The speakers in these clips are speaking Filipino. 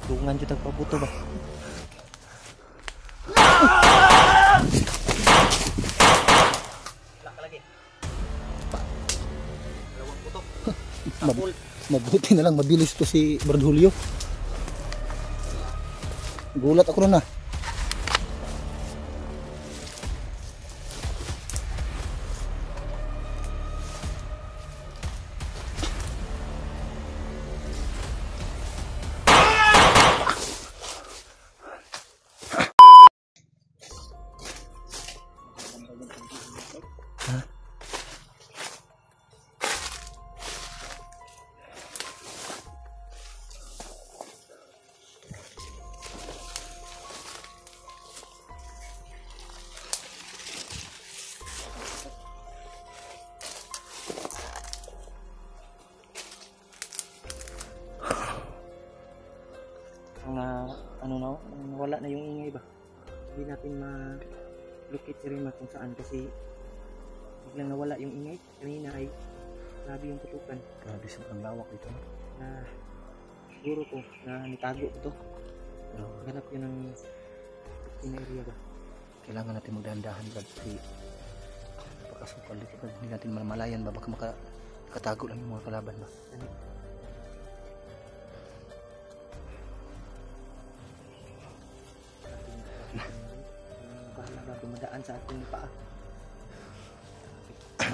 Dungan jud tagpabuto ba. Wala ka lagi. Dalawang putok. Mabuti na lang mabilis to si Brad Julio. Gulat ako na. Wala na yung ingay ba? Hindi natin ma-locate si Rimac kung saan kasi biglang nawala yung ingay. Kanina ay grabe yung putukan. Grabe sobrang lawak ito. Siguro ko na nitago ito. Ganap yun ng area ba? Kailangan natin magdahan-dahan Brad kasi napakasukal dito Brad. Hindi natin mamalayan ba? Baka makatago lang yung mga kalaban ba? Dumadaan sa ating paa.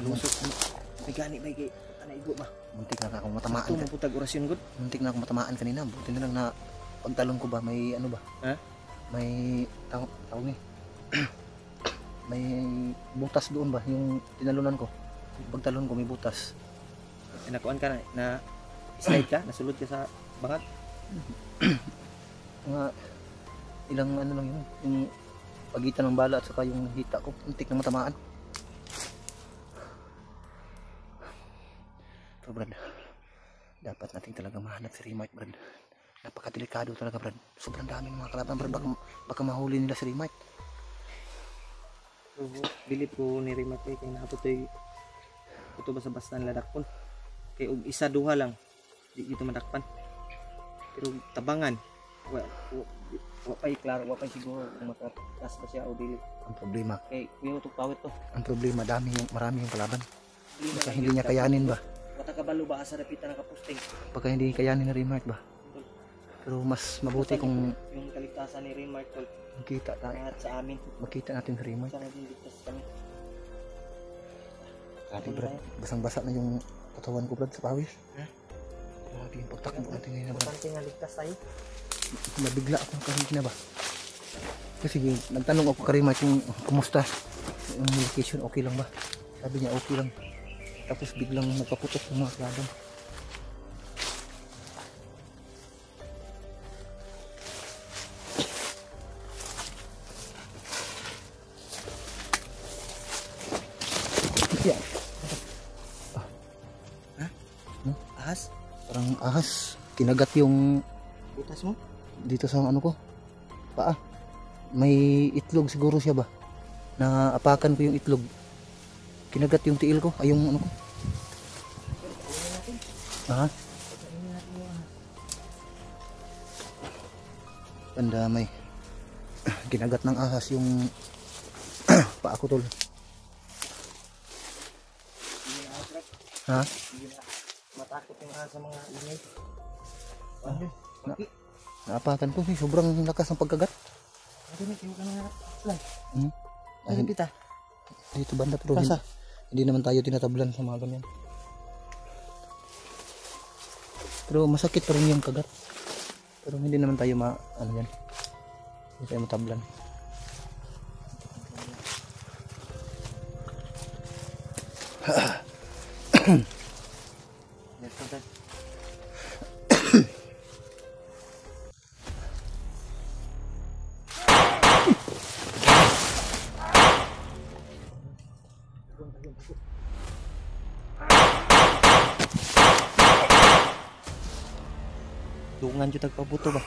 Lusot. May gani ba kay anaigo ba? Muntik na akong matamaan. Ito maputag orasyon gud. Muntik na akong matamaan kanina. Buti na lang na pagtalon ko ba may ano ba? Ha? May tawag ni. May butas doon ba yung tinalunan ko. Pagtalon ko may butas. Nakuan ka na slide ka, nasulod ka sa bangat. Mga ilang ano lang yun. Yung pagitan ng bala at saka yung hita ko, untik na matamaan. So Brad, dapat natin talaga mahanap si Rimac Brad. Napakadelikado talaga Brad. Sobrang daming mga kalaban Brad, baka mahuli nila si Rimac. So, bilip ko ni Rimac kay naputoy ito basta-basta ladakpon. Kay og isa duha lang di ito madakpan. Pero tabangan wapay klaro, wapay siguro kung matatas ba siya o dili. Ang problema, kay minutok pawit to. Ang problema, marami yung kalaban. Baka hindi niya kayanin ba? Matakabalo ba asa dapitan nakapusting? Baka hindi kayanin na Rimac ba? Pero mas mabuti kung yung kaligtasan ni Rimac tol. Makita sa amin. Makita natin si Rimac. Sana din ligtas kami. Grabe Brad, basang-basa na yung katawan ko Brad sa pawis. Grabe yung pagtakbo natin ngayon Brad. Importante nga ligtas tayo. Nabigla ako kanina ba? Kasi nagtanong ako kay Rimac kung kumusta yung location, okay lang ba? Sabi niya okay lang. Tapos biglang nagpaputok ng mga kalaban. Yeah. Ahas? Parang ahas. Kinagat yung butas mo? Dito sa ano ko, paa. May itlog siguro siya ba? Naapakan ko yung itlog. Kinagat yung tiil ko, ay yung ano ko. Pandamay. Kinagat ng ahas yung paa ko tol. Ha? Matakot yung ahas sa mga ingay. Naapakan ko, sobrang lakas ng pagkagat. Ay, kita. Dito banda pero hindi naman tayo tinatablan sa mga ganyan. Pero masakit pa rin yung kagat. Pero hindi naman tayo ano yan. Hindi tayo matablan. Dungan jud tagpabuto ba?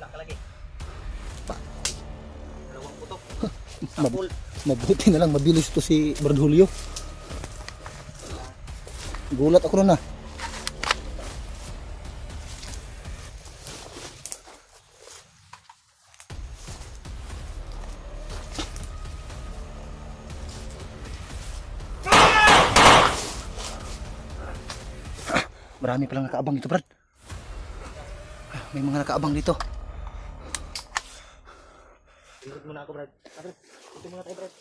Wala ka lagi. Dalawang putok. Mabuti na lang mabilis to si Brad Julio. Gulat ako na. Marami palang nakaabang dito, Brad. May mga nakaabang dito. Ikot muna ako, Brad. Brad, ito muna tayo, Brad.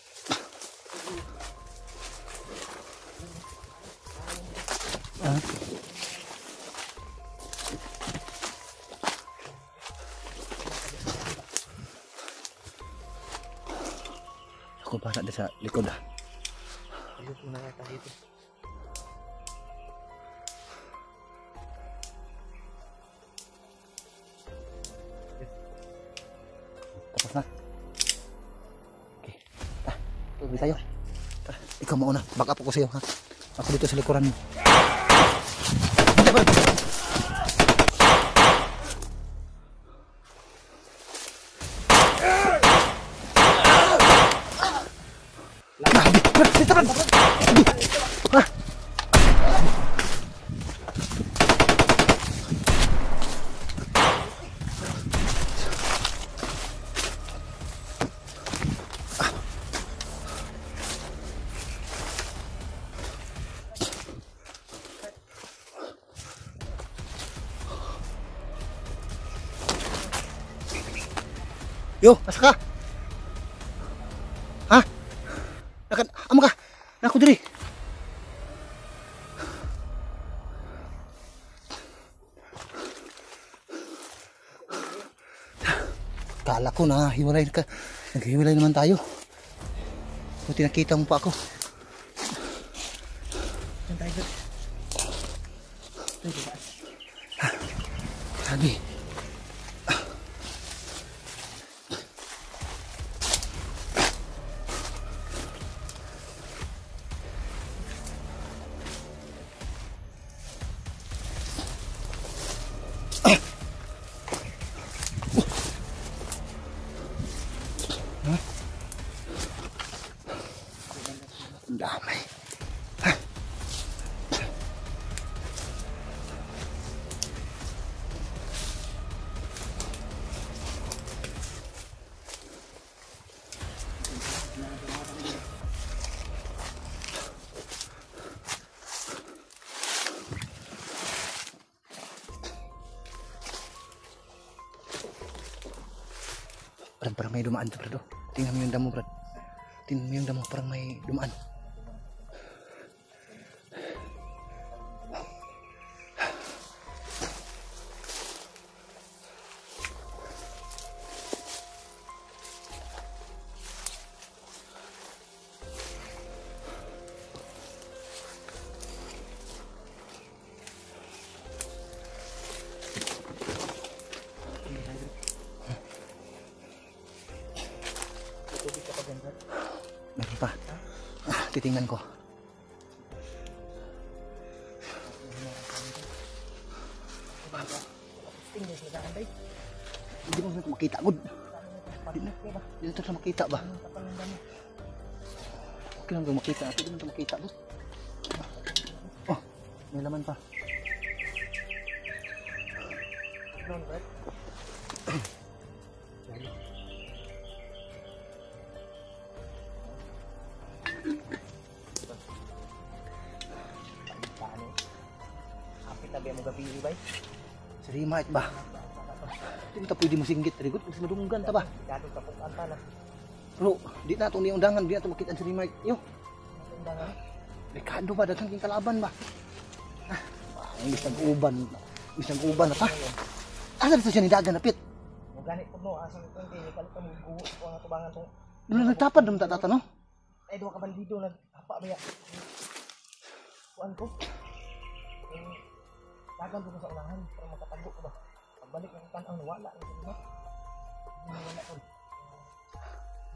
Ako para sa likod ah. Ikot muna tayo dito. Tapos na. Okay. Tuloy tayo. Tara, ikaw mauna. Back up ako sa'yo ha. Ako dito sa likuran mo. Hindi ba? Yo, asa ka? Ha? Amo ka? Naku diri. Kala ko na hiwalay ka. Naghiwalay naman tayo. Buti nakita mo pa ako. Saan tayo, Brad? Sabi. Damay. Brad, parang may dumaan to, Brad. Oh. Tingnan mo yung damo, Brad. Tingnan mo yung damo, parang may dumaan. Meron pa. Titingnan ko. Hindi mo na ito makita, good. Hindi na ito makita ba? Okay lang ito makita. Hindi na ito makita, good. Oh, may laman pa. Doon, Brad. Kapit na ba mo gabi, Ibay? Sa remote ba? Hindi na pwede masinggit. Rigot, mas madunggan ta ba? Gado ka po ang tanas. Pero, di na itong undangan. Di na ito makita sa remote. Yo, Undangan. Ricardo ba? Dagang king kalaban ba? Ang isang uban. Isang uban na ta. Asa dito siya nidagan napit? Mo ganit po no, asang itong kini palit mo guwo ko ang tubangan tong. Nagtapad naman tatata no? Ay duha ka bandido nagapa ba ya. Kuan ko. Dagan ko sa unahan para makatago ko ba. Pagbalik ng tan-aw wala ang sino. Hindi wala ko.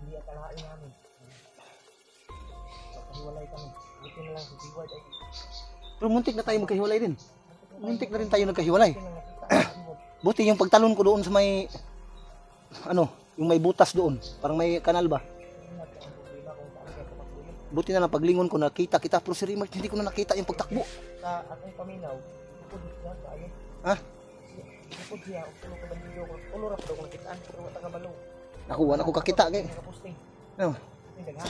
Hindi akalain namin. Paghiwalay kami. Buti na lang si Diwad ay. Pero muntik na tayo magkahiwalay din. Muntik na rin tayo nagkahiwalay. Buti yung pagtalon ko doon sa may ano, yung may butas doon, parang may kanal ba? Ang problema ko buti na lang paglingon ko nakita kita, pero si Rimart hindi ko na nakita yung pagtakbo. Sa atong paminaw, ikod siya kaayo. Ha? Ikod siya, ulo ko bandido ko. Ulo ra pud ko nakitaan, pero wa taga balo. Ako wala ko kakita kay. Nakaposting. No.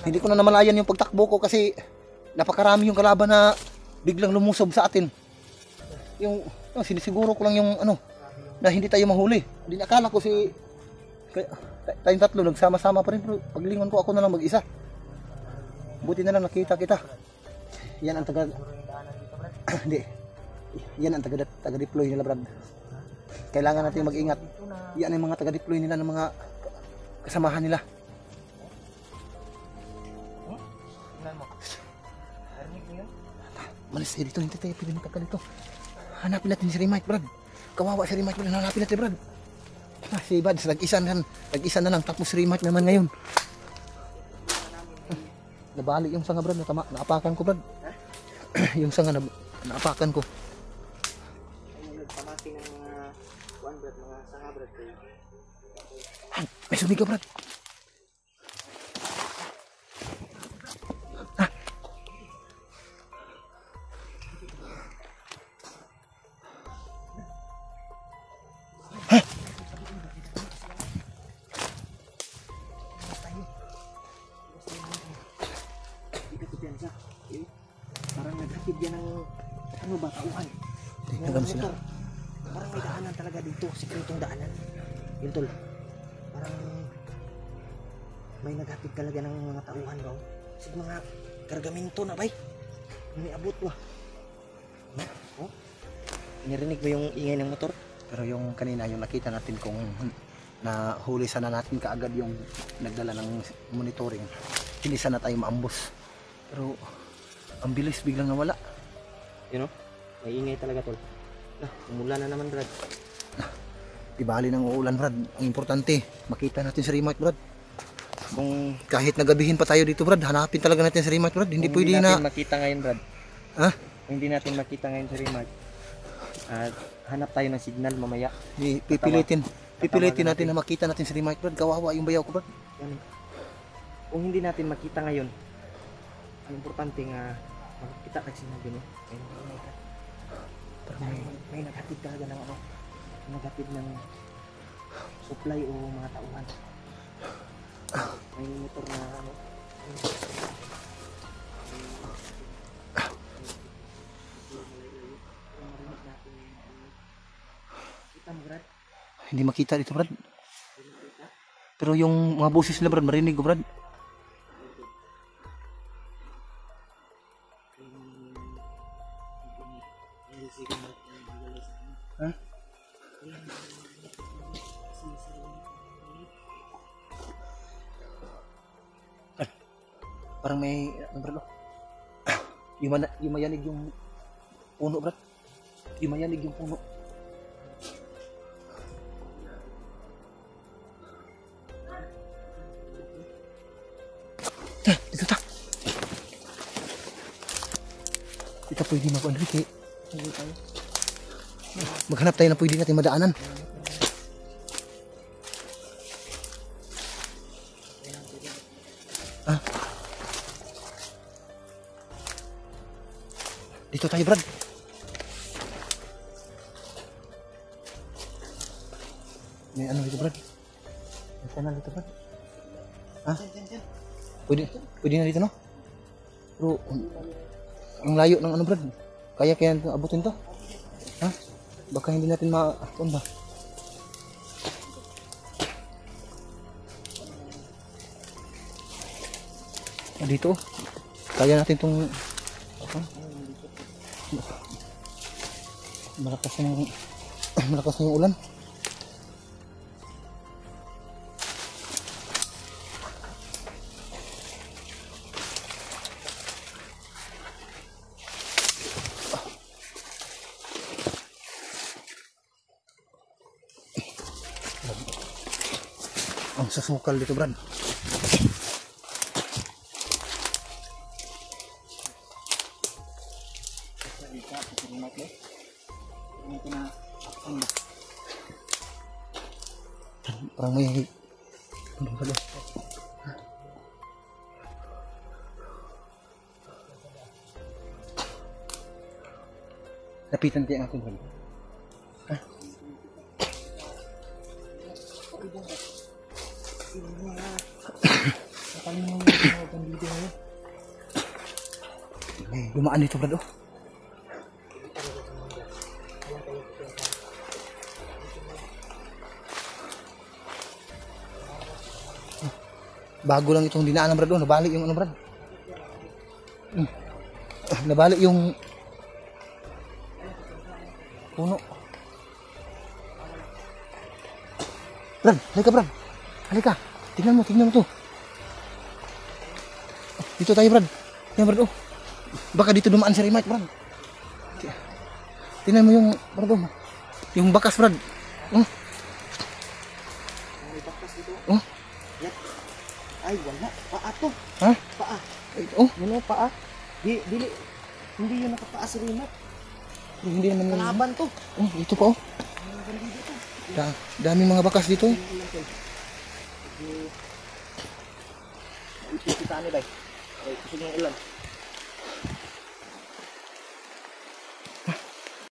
Hindi ko na namalayan yung pagtakbo ko kasi napakarami yung kalaban na biglang lumusob sa atin. Yung sinisiguro ko lang yung ano na hindi tayo mahuli. Hindi nakala ko si tayong tatlo nagsama-sama pa rin, pero paglingon ko ako na lang mag-isa. Buti na lang nakita kita. Yan ang taga hindi. Yan ang taga-deploy nila, Brad. Kailangan natin mag-ingat. Yan ang mga taga-deploy nila ng mga kasamahan nila. Malis dito, hindi tayo pwede matagal dito. Hanapin natin si Rimart, Brad. Kawawa si Rimart, hanapin natin, Brad. Si Bads, nag-isa na lang, tapos si Rimart naman ngayon. Nabali yung sanga, Brad, naapakan ko, Brad. Yung sanga naapakan ko. Nagpamati ng mga kuan, Brad, mga sanga, Brad. May sumigaw, Brad. Parang naghatid yan ng ano ba, tauhan. Tingnan sila. Parang may daanan talaga dito, sikretong daanan. Yun tol, parang may naghatid talaga ng mga tauhan ba? Sige mga kargamento na bay. May abot ba? Oh? Nirinig mo yung ingay ng motor? Pero yung kanina, yung nakita natin kung nahuli sana natin kaagad yung nagdala ng monitoring. Hindi sana tayo maambos. Pero ang bilis biglang nawala. You know, may ingay talaga tol. Umulan na naman, Brad. Di bali ng uulan, Brad. Ang importante, makita natin si Rimart, Brad. Kung kahit nagabihin pa tayo dito, Brad, hanapin talaga natin si Rimart, Brad. Hindi pwede na makita ngayon, Brad. Ha? Kung hindi natin makita ngayon si Rimart, at hanap tayo ng signal mamaya. Pipilitin natin na makita natin si Rimart, Brad. Kawawa yung bayaw ko, Brad. Yan. Kung hindi natin makita ngayon, ang importante nga makita tayo signal din. May naghatid talaga ng ano, naghatid ng supply o mga tauhan. May motor na ano. Kita mo, Brad? Hindi makita dito, Brad. Pero yung mga boses nila, Brad, marinig ko, Brad. Ha? Parang may ano, Brad, oh. Yung mayanig yung puno, Brad. Yung mayanig yung puno. Dito ta. Dito pwede mag-Enrique. Maghanap tayo na pwede natin madaanan. Ah. Dito tayo, Brad. May ano dito, Brad? May kanal dito, Brad. Ha? Pwede na dito, no? Pero, ang layo ng ano, Brad. Kaya abutin to? Ha? Baka hindi natin ma-akon ba? Dito, kaya natin itong malakas na yung ulan. Ang sasukal dito, Brad. Parang may ano pala. Lapitan kaya natin, Brad. Ha? Lumaan dito, Brad, oh. Bago lang itong dinaanan, Brad, oh. Nabalik yung ano, Brad. Nabalik yung puno. Brad, halika, Brad. Halika. Tingnan mo to. Dito tayo, Brad. Yan, Brad, oh. Baka dito dumaan si Remike, Brad. Tingnan mo yung, Brad, oh. Yung bakas, Brad. Oh. May bakas dito. Oh. Yan. Ay, wala. Paa to. Ha? Paa. Ay, oh. Yun o, paa. Dili. Hindi yun nakapaa si Rimat. Hindi naman yun. Kalaban to. Oh, ito pa, oh. Kalaban dito. Daming mga bakas dito. Kita ni bay. Ay, kusog ng ulan.